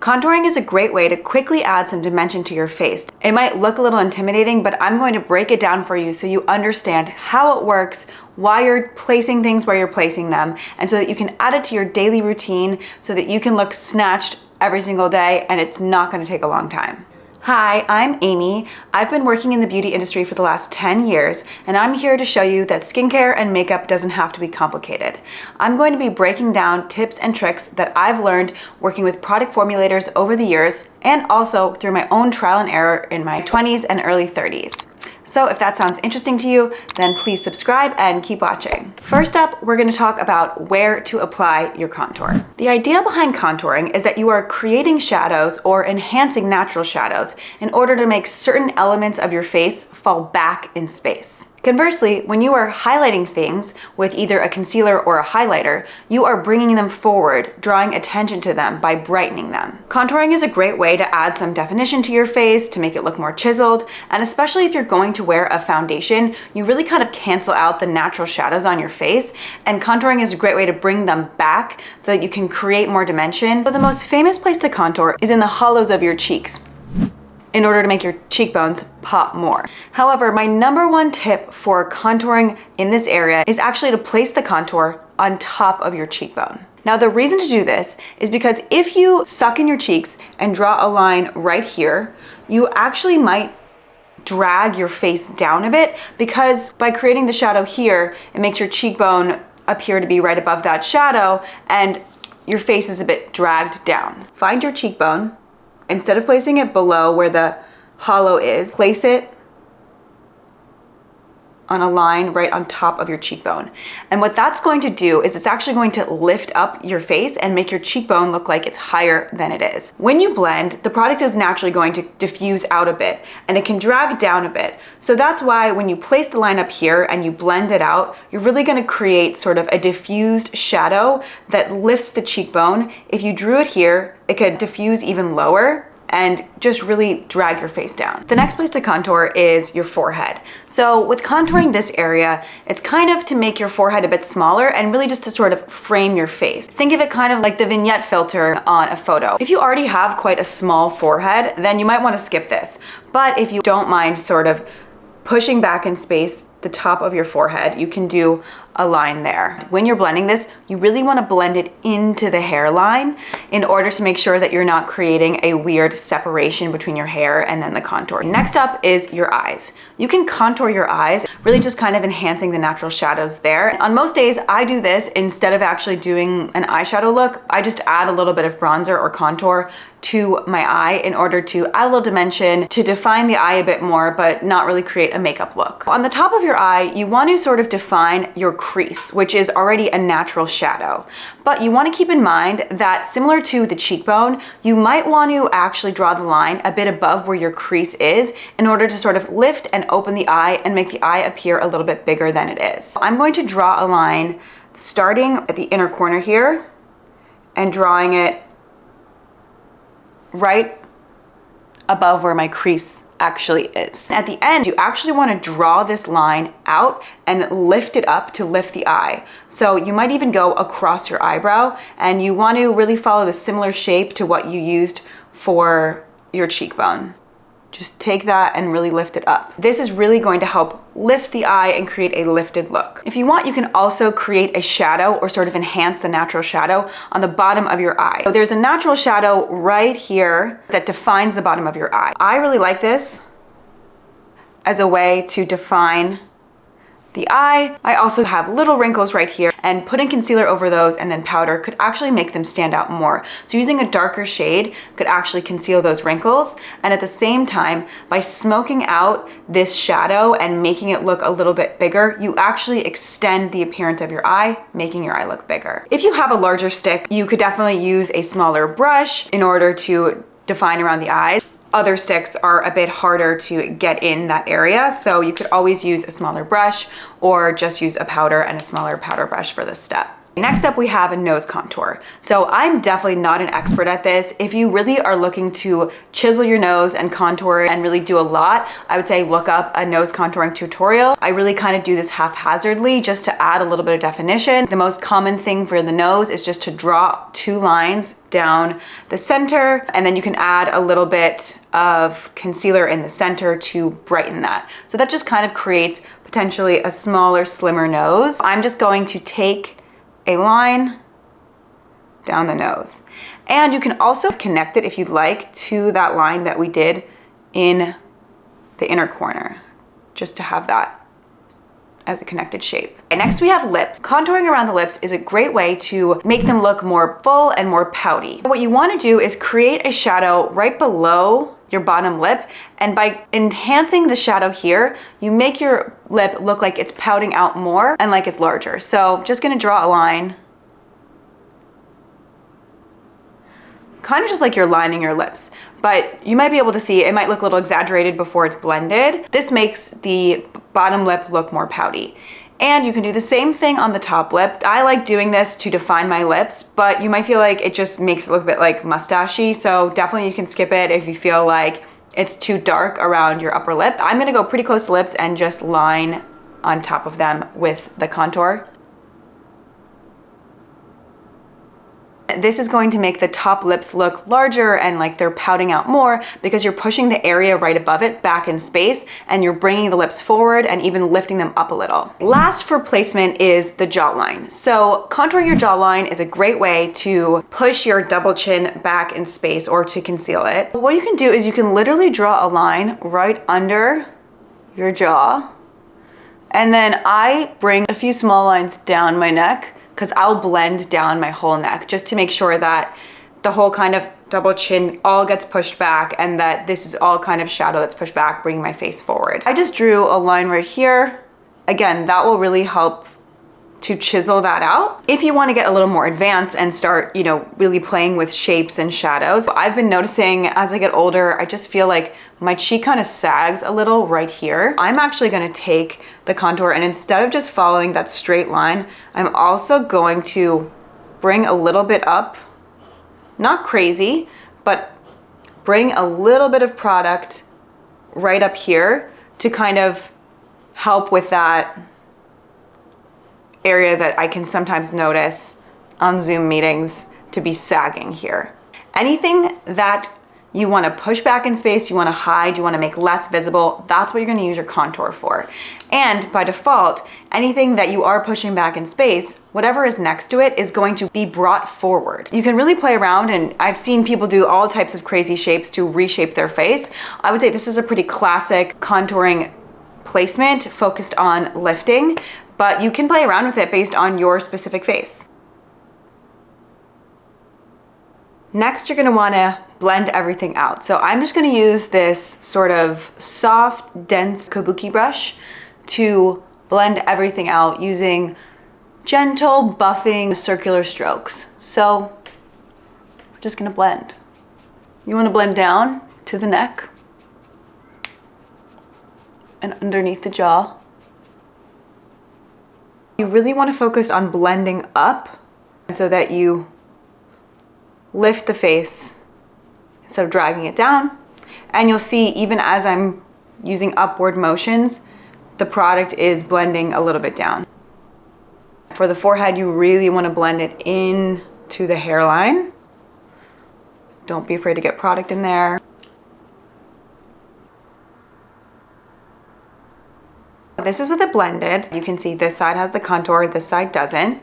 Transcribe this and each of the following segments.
Contouring is a great way to quickly add some dimension to your face. It might look a little intimidating, but I'm going to break it down for you so you understand how it works, why you're placing things where you're placing them, and so that you can add it to your daily routine so that you can look snatched every single day and it's not going to take a long time. Hi, I'm Amy. I've been working in the beauty industry for the last 10 years, and I'm here to show you that skincare and makeup doesn't have to be complicated. I'm going to be breaking down tips and tricks that I've learned working with product formulators over the years, and also through my own trial and error in my 20s and early 30s. So if that sounds interesting to you, then please subscribe and keep watching. First up, we're going to talk about where to apply your contour. The idea behind contouring is that you are creating shadows or enhancing natural shadows in order to make certain elements of your face fall back in space. Conversely, when you are highlighting things with either a concealer or a highlighter, you are bringing them forward, drawing attention to them by brightening them. Contouring is a great way to add some definition to your face, to make it look more chiseled, and especially if you're going to wear a foundation, you really kind of cancel out the natural shadows on your face, and contouring is a great way to bring them back so that you can create more dimension. So the most famous place to contour is in the hollows of your cheeks, in order to make your cheekbones pop more. However, my number one tip for contouring in this area is actually to place the contour on top of your cheekbone. Now, the reason to do this is because if you suck in your cheeks and draw a line right here, you actually might drag your face down a bit, because by creating the shadow here, it makes your cheekbone appear to be right above that shadow and your face is a bit dragged down. Find your cheekbone. Instead of placing it below where the hollow is, place it on a line right on top of your cheekbone. And what that's going to do is it's actually going to lift up your face and make your cheekbone look like it's higher than it is. When you blend, the product is naturally going to diffuse out a bit and it can drag down a bit. So that's why when you place the line up here and you blend it out, you're really going to create sort of a diffused shadow that lifts the cheekbone. If you drew it here, it could diffuse even lower and just really drag your face down. The next place to contour is your forehead. So with contouring this area, it's kind of to make your forehead a bit smaller and really just to sort of frame your face. Think of it kind of like the vignette filter on a photo. If you already have quite a small forehead, then you might want to skip this. But if you don't mind sort of pushing back in space the top of your forehead, you can do a line there. When you're blending this, you really want to blend it into the hairline in order to make sure that you're not creating a weird separation between your hair and then the contour. Next up is your eyes. You can contour your eyes, really just kind of enhancing the natural shadows there. On most days, I do this instead of actually doing an eyeshadow look. I just add a little bit of bronzer or contour to my eye in order to add a little dimension, to define the eye a bit more, but not really create a makeup look. On the top of your eye, you want to sort of define your crease, which is already a natural shadow. But you want to keep in mind that similar to the cheekbone, you might want to actually draw the line a bit above where your crease is in order to sort of lift and open the eye and make the eye appear a little bit bigger than it is. I'm going to draw a line starting at the inner corner here and drawing it right above where my crease actually is. At the end, you actually want to draw this line out and lift it up to lift the eye. So you might even go across your eyebrow, and you want to really follow the similar shape to what you used for your cheekbone. Just take that and really lift it up. This is really going to help lift the eye and create a lifted look. If you want, you can also create a shadow or sort of enhance the natural shadow on the bottom of your eye. So there's a natural shadow right here that defines the bottom of your eye. I really like this as a way to define the eye. I also have little wrinkles right here, and putting concealer over those and then powder could actually make them stand out more. So using a darker shade could actually conceal those wrinkles, and at the same time, by smoking out this shadow and making it look a little bit bigger, you actually extend the appearance of your eye, making your eye look bigger. If you have a larger stick, you could definitely use a smaller brush in order to define around the eyes. Other sticks are a bit harder to get in that area, so you could always use a smaller brush or just use a powder and a smaller powder brush for this step. Next up, we have a nose contour. So I'm definitely not an expert at this. If you really are looking to chisel your nose and contour and really do a lot, I would say look up a nose contouring tutorial. I really kind of do this haphazardly just to add a little bit of definition. The most common thing for the nose is just to draw 2 lines down the center, and then you can add a little bit of concealer in the center to brighten that. So that just kind of creates potentially a smaller, slimmer nose. I'm just going to take a line down the nose. And you can also connect it, if you'd like, to that line that we did in the inner corner, just to have that as a connected shape. And next we have lips. Contouring around the lips is a great way to make them look more full and more pouty. What you want to do is create a shadow right below your bottom lip, and by enhancing the shadow here, you make your lip look like it's pouting out more and like it's larger. So just gonna draw a line, kind of just like you're lining your lips, but you might be able to see it might look a little exaggerated before it's blended. This makes the bottom lip look more pouty. And you can do the same thing on the top lip. I like doing this to define my lips, but you might feel like it just makes it look a bit like mustachy. So definitely you can skip it if you feel like it's too dark around your upper lip. I'm gonna go pretty close to lips and just line on top of them with the contour. This is going to make the top lips look larger and like they're pouting out more because you're pushing the area right above it back in space, and you're bringing the lips forward and even lifting them up a little. Last for placement is the jawline. So contouring your jawline is a great way to push your double chin back in space or to conceal it. What you can do is you can literally draw a line right under your jaw, and then I bring a few small lines down my neck because I'll blend down my whole neck just to make sure that the whole kind of double chin all gets pushed back and that this is all kind of shadow that's pushed back, bringing my face forward. I just drew a line right here. Again, that will really help to chisel that out. If you want to get a little more advanced and start, you know, really playing with shapes and shadows, I've been noticing as I get older, I just feel like my cheek kind of sags a little right here. I'm actually going to take the contour, and instead of just following that straight line, I'm also going to bring a little bit up, not crazy, but bring a little bit of product right up here to kind of help with that area that I can sometimes notice on Zoom meetings to be sagging here. Anything that you want to push back in space, you want to hide, you want to make less visible, that's what you're going to use your contour for. And by default, anything that you are pushing back in space, whatever is next to it is going to be brought forward. You can really play around, and I've seen people do all types of crazy shapes to reshape their face. I would say this is a pretty classic contouring placement focused on lifting, but you can play around with it based on your specific face. Next, you're gonna wanna blend everything out. So I'm just gonna use this sort of soft, dense kabuki brush to blend everything out using gentle, buffing, circular strokes. So we're just gonna blend. You wanna blend down to the neck and underneath the jaw. You really want to focus on blending up so that you lift the face instead of dragging it down. And you'll see even as I'm using upward motions, the product is blending a little bit down. For the forehead, you really want to blend it into the hairline. Don't be afraid to get product in there. This is with it blended. You can see this side has the contour, this side doesn't.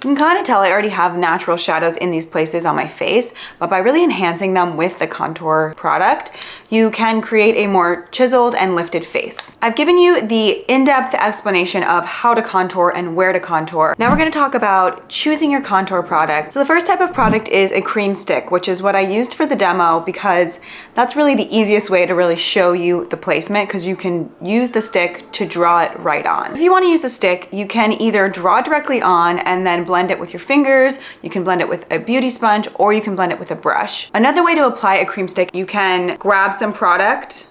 You can kind of tell I already have natural shadows in these places on my face, but by really enhancing them with the contour product, you can create a more chiseled and lifted face. I've given you the in-depth explanation of how to contour and where to contour. Now we're going to talk about choosing your contour product. So the first type of product is a cream stick, which is what I used for the demo because that's really the easiest way to really show you the placement, because you can use the stick to draw it right on. If you want to use a stick, you can either draw directly on and then blend it with your fingers, you can blend it with a beauty sponge, or you can blend it with a brush. Another way to apply a cream stick, you can grab some product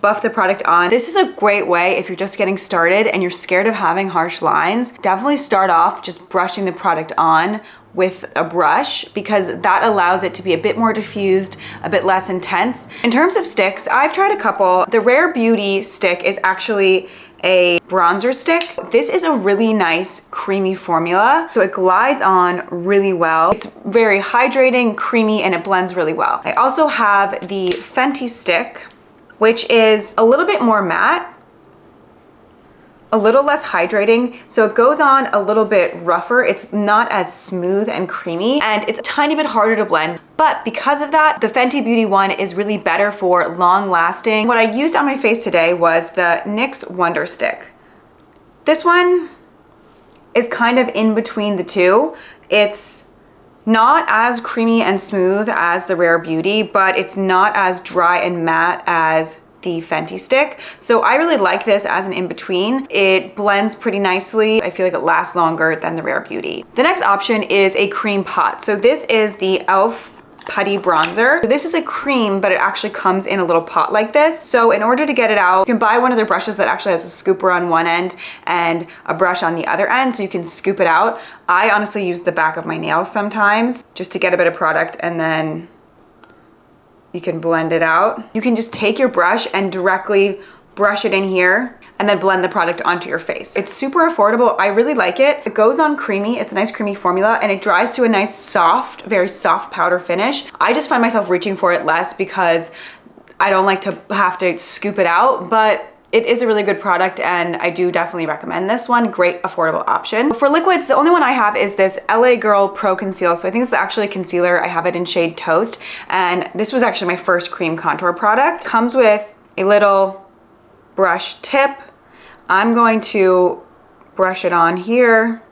buff the product on. This is a great way if you're just getting started and you're scared of having harsh lines. Definitely start off just brushing the product on with a brush, because that allows it to be a bit more diffused, a bit less intense. In terms of sticks, I've tried a couple. The Rare Beauty stick is actually a bronzer stick. This is a really nice creamy formula, so it glides on really well. It's very hydrating, creamy, and it blends really well. I also have the Fenty stick, which is a little bit more matte, a little less hydrating, so it goes on a little bit rougher. It's not as smooth and creamy, and it's a tiny bit harder to blend. But because of that, the Fenty Beauty one is really better for long lasting. What I used on my face today was the NYX Wonder Stick. This one is kind of in between the two. It's not as creamy and smooth as the Rare Beauty, but it's not as dry and matte as the Fenty stick. So I really like this as an in-between. It blends pretty nicely. I feel like it lasts longer than the Rare Beauty. The next option is a cream pot. So this is the e.l.f. Putty Bronzer. So this is a cream, but it actually comes in a little pot like this. So in order to get it out, you can buy one of their brushes that actually has a scooper on one end and a brush on the other end, so you can scoop it out. I honestly use the back of my nails sometimes just to get a bit of product, and then you can blend it out. You can just take your brush and directly brush it in here and then blend the product onto your face. It's super affordable. I really like it. It goes on creamy. It's a nice creamy formula, and it dries to a nice soft, very soft powder finish. I just find myself reaching for it less because I don't like to have to scoop it out, but it is a really good product, and I do definitely recommend this one. Great affordable option. For liquids, the only one I have is this LA Girl Pro Conceal. So I think this is actually a concealer. I have it in shade Toast, and this was actually my first cream contour product. Comes with a little brush tip. I'm going to brush it on here.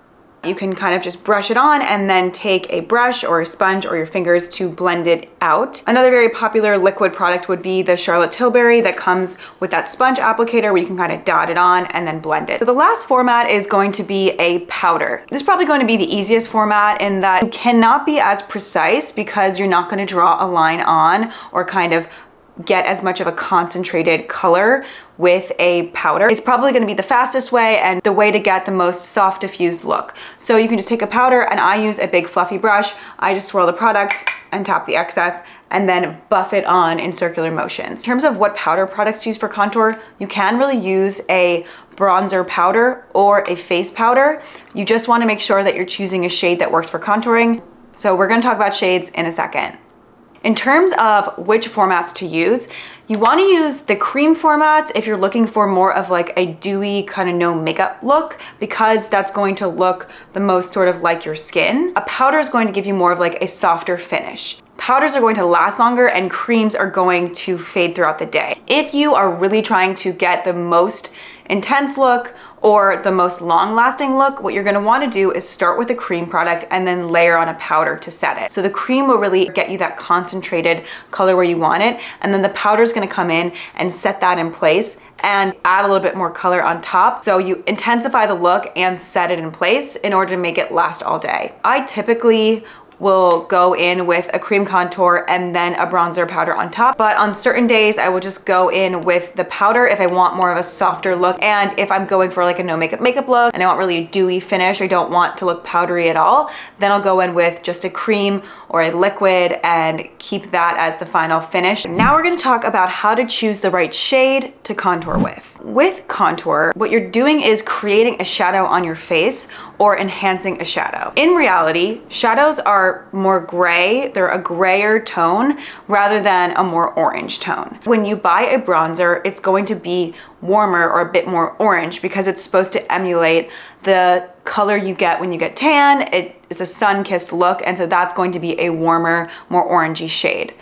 You can kind of just brush it on and then take a brush or a sponge or your fingers to blend it out. Another very popular liquid product would be the Charlotte Tilbury that comes with that sponge applicator where you can kind of dot it on and then blend it. So the last format is going to be a powder. This is probably going to be the easiest format in that you cannot be as precise because you're not going to draw a line on or kind of get as much of a concentrated color with a powder. It's probably going to be the fastest way and the way to get the most soft diffused look. So you can just take a powder, and I use a big fluffy brush. I just swirl the product and tap the excess and then buff it on in circular motions. In terms of what powder products to use for contour, you can really use a bronzer powder or a face powder. You just want to make sure that you're choosing a shade that works for contouring. So we're going to talk about shades in a second. In terms of which formats to use, you want to use the cream formats if you're looking for more of like a dewy kind of no makeup look, because that's going to look the most sort of like your skin. A powder is going to give you more of like a softer finish. Powders are going to last longer, and creams are going to fade throughout the day. If you are really trying to get the most intense look or the most long-lasting look, what you're gonna wanna do is start with a cream product and then layer on a powder to set it. So the cream will really get you that concentrated color where you want it, and then the powder is gonna come in and set that in place and add a little bit more color on top. So you intensify the look and set it in place in order to make it last all day. I typically will go in with a cream contour and then a bronzer powder on top. But on certain days, I will just go in with the powder if I want more of a softer look. And if I'm going for like a no makeup look and I want really a dewy finish, I don't want to look powdery at all, then I'll go in with just a cream or a liquid and keep that as the final finish. Now we're gonna talk about how to choose the right shade to contour with. With contour, what you're doing is creating a shadow on your face or enhancing a shadow. In reality, shadows are more gray. They're a grayer tone rather than a more orange tone. When you buy a bronzer, it's going to be warmer or a bit more orange because it's supposed to emulate the color you get when you get tan. It is a sun-kissed look, and so that's going to be a warmer, more orangey shade.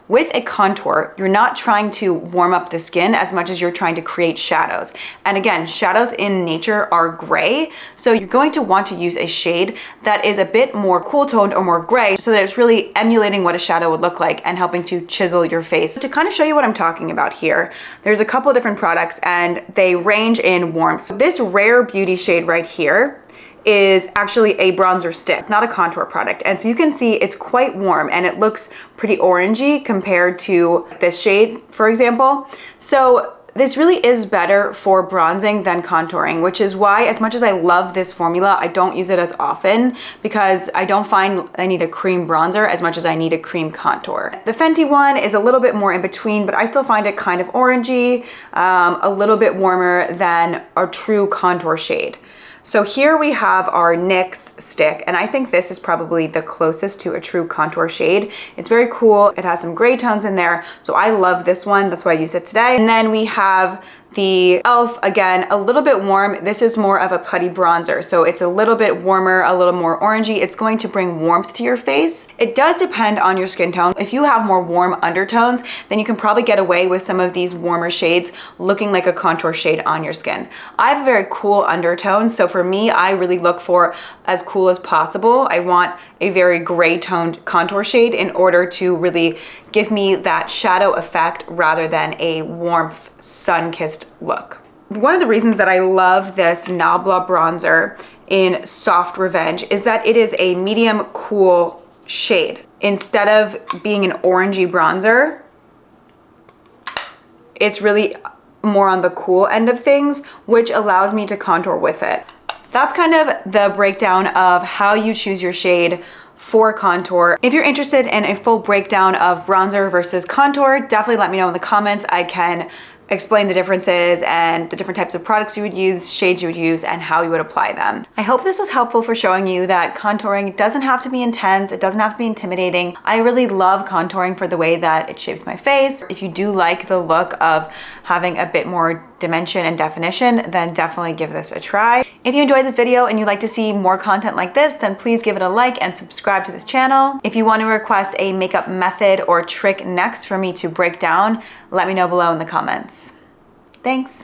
With a contour, you're not trying to warm up the skin as much as you're trying to create shadows. And again, shadows in nature are gray, so you're going to want to use a shade that is a bit more cool toned or more gray so that it's really emulating what a shadow would look like and helping to chisel your face. To kind of show you what I'm talking about here, there's a couple different products and they range in warmth. This Rare Beauty shade right here is actually a bronzer stick. It's not a contour product. And so you can see it's quite warm and it looks pretty orangey compared to this shade, for example. So This really is better for bronzing than contouring, which is why, as much as I love this formula, I don't use it as often because I don't find I need a cream bronzer as much as I need a cream contour. The Fenty one is a little bit more in between, but I still find it kind of orangey, a little bit warmer than a true contour shade. So here we have our NYX stick, and I think this is probably the closest to a true contour shade. It's very cool. It has some gray tones in there, so I love this one. That's why I use it today. And then we have the e.l.f. again, a little bit warm. This is more of a putty bronzer, so it's a little bit warmer, a little more orangey. It's going to bring warmth to your face. It does depend on your skin tone. If you have more warm undertones, then you can probably get away with some of these warmer shades looking like a contour shade on your skin. I have a very cool undertone, so for me, I really look for as cool as possible. I want a very gray toned contour shade in order to really give me that shadow effect rather than a warmth sun-kissed look. One of the reasons that I love this Nabla bronzer in Soft Revenge is that it is a medium cool shade. Instead of being an orangey bronzer, it's really more on the cool end of things, which allows me to contour with it. That's kind of the breakdown of how you choose your shade for contour. If you're interested in a full breakdown of bronzer versus contour, definitely let me know in the comments. I can explain the differences and the different types of products you would use, shades you would use, and how you would apply them. I hope this was helpful for showing you that contouring doesn't have to be intense, it doesn't have to be intimidating. I really love contouring for the way that it shapes my face. If you do like the look of having a bit more dimension and definition, then definitely give this a try. If you enjoyed this video and you'd like to see more content like this, then please give it a like and subscribe to this channel. If you want to request a makeup method or trick next for me to break down, let me know below in the comments. Thanks.